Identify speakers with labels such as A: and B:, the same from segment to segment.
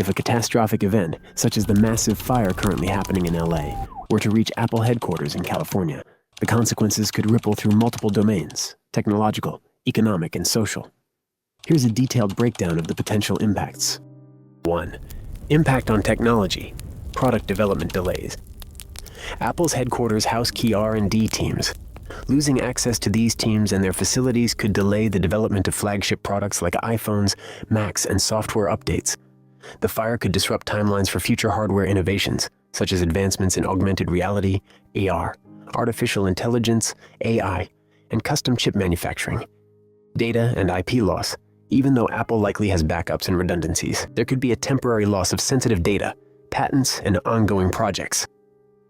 A: if a catastrophic event, such as the massive fire currently happening in LA, were to reach Apple headquarters in California, the consequences could ripple through multiple domains: technological, economic, and social. Here's a detailed breakdown of the potential impacts. 1. Impact on technology. Product development delays. Apple's headquarters house key R&D teams. Losing access to these teams and their facilities could delay the development of flagship products like iPhones, Macs, and software updates. The fire could disrupt timelines for future hardware innovations, such as advancements in augmented reality, AR, artificial intelligence, AI, and custom chip manufacturing. Data and IP loss. Even though Apple likely has backups and redundancies, there could be a temporary loss of sensitive data, patents, and ongoing projects.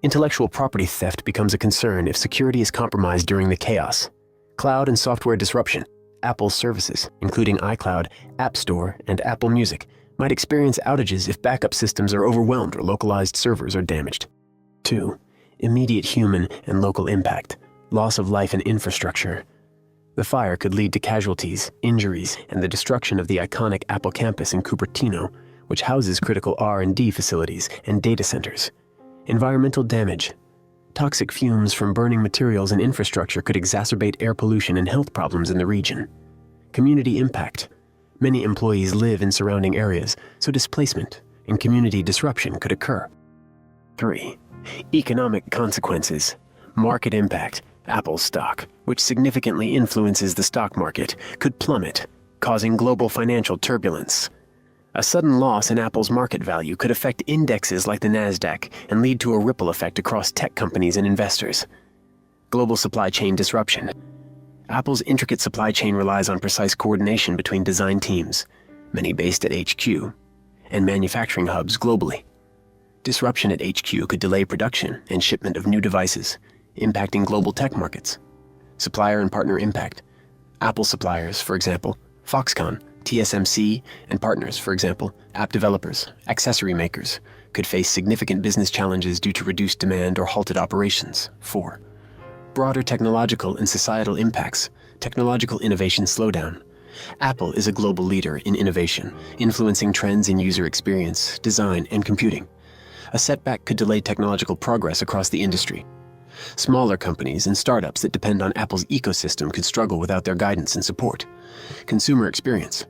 A: Intellectual property theft becomes a concern if security is compromised during the chaos. Cloud and software disruption. Apple's services, including iCloud, App Store, and Apple Music, might experience outages if backup systems are overwhelmed or localized servers are damaged. 2. Immediate human and local impact. Loss of life and infrastructure. The fire could lead to casualties, injuries, and the destruction of the iconic Apple campus in Cupertino, which houses critical R&D facilities and data centers. Environmental damage. Toxic fumes from burning materials and infrastructure could exacerbate air pollution and health problems in the region. Community impact. Many employees live in surrounding areas, so displacement and community disruption could occur. 3. Economic consequences. Market impact. Apple's stock, which significantly influences the stock market, could plummet, causing global financial turbulence. A sudden loss in Apple's market value could affect indexes like the Nasdaq and lead to a ripple effect across tech companies and investors. Global supply chain disruption. Apple's intricate supply chain relies on precise coordination between design teams, many based at HQ, and manufacturing hubs globally. Disruption at HQ could delay production and shipment of new devices, impacting global tech markets. Supplier and partner impact. Apple suppliers, for example, Foxconn, TSMC, and partners, for example, app developers, accessory makers, could face significant business challenges due to reduced demand or halted operations. 4. Broader technological and societal impacts. Technological innovation slowdown. Apple is a global leader in innovation, influencing trends in user experience, design, and computing. A setback could delay technological progress across the industry. Smaller companies and startups that depend on Apple's ecosystem could struggle without their guidance and support. Consumer experience.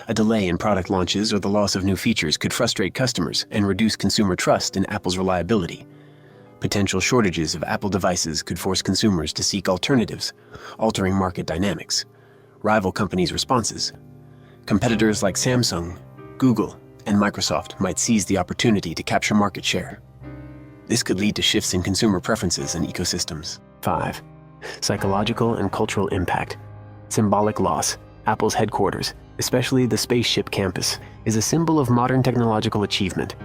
A: A delay in product launches or the loss of new features could frustrate customers and reduce consumer trust in Apple's reliability. Potential shortages of Apple devices could force consumers to seek alternatives, altering market dynamics. Rival companies' responses. Competitors like Samsung, Google, and Microsoft might seize the opportunity to capture market share. This could lead to shifts in consumer preferences and ecosystems. 5. Psychological and cultural impact. Symbolic loss. Apple's headquarters, especially the spaceship campus, is a symbol of modern technological achievement.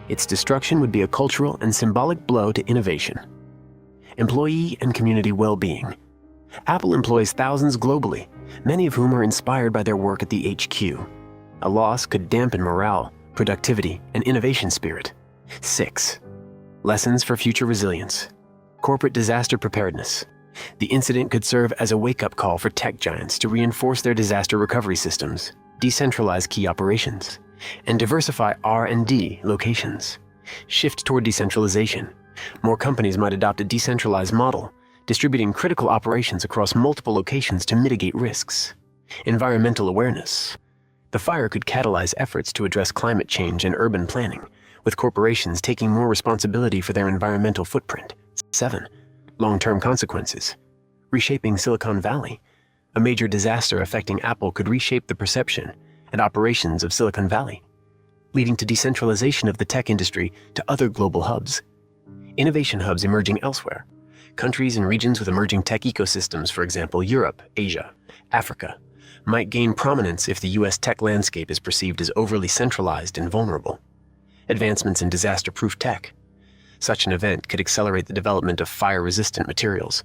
A: Its destruction would be a cultural and symbolic blow to innovation. Employee and community well-being. Apple employs thousands globally, many of whom are inspired by their work at the HQ. A loss could dampen morale, productivity, and innovation spirit. 6. Lessons for future resilience. Corporate disaster preparedness. The incident could serve as a wake-up call for tech giants to reinforce their disaster recovery systems, decentralize key operations, and diversify R&D locations. Shift toward decentralization. More companies might adopt a decentralized model, distributing critical operations across multiple locations to mitigate risks. Environmental awareness. The fire could catalyze efforts to address climate change and urban planning, with corporations taking more responsibility for their environmental footprint. 7. Long-term consequences. Reshaping Silicon Valley. A major disaster affecting Apple could reshape the perception and operations of Silicon Valley, leading to decentralization of the tech industry to other global hubs. Innovation hubs emerging elsewhere. Countries and regions with emerging tech ecosystems, for example, Europe, Asia, Africa, might gain prominence if the US tech landscape is perceived as overly centralized and vulnerable. Advancements in disaster-proof tech. Such an event could accelerate the development of fire-resistant materials,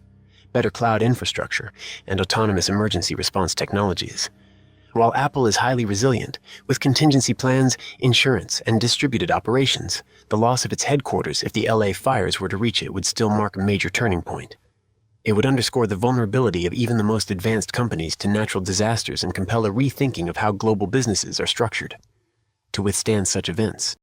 A: better cloud infrastructure, and autonomous emergency response technologies. While Apple is highly resilient, with contingency plans, insurance, and distributed operations, the loss of its headquarters if the LA fires were to reach it would still mark a major turning point. It would underscore the vulnerability of even the most advanced companies to natural disasters and compel a rethinking of how global businesses are structured. to withstand such events.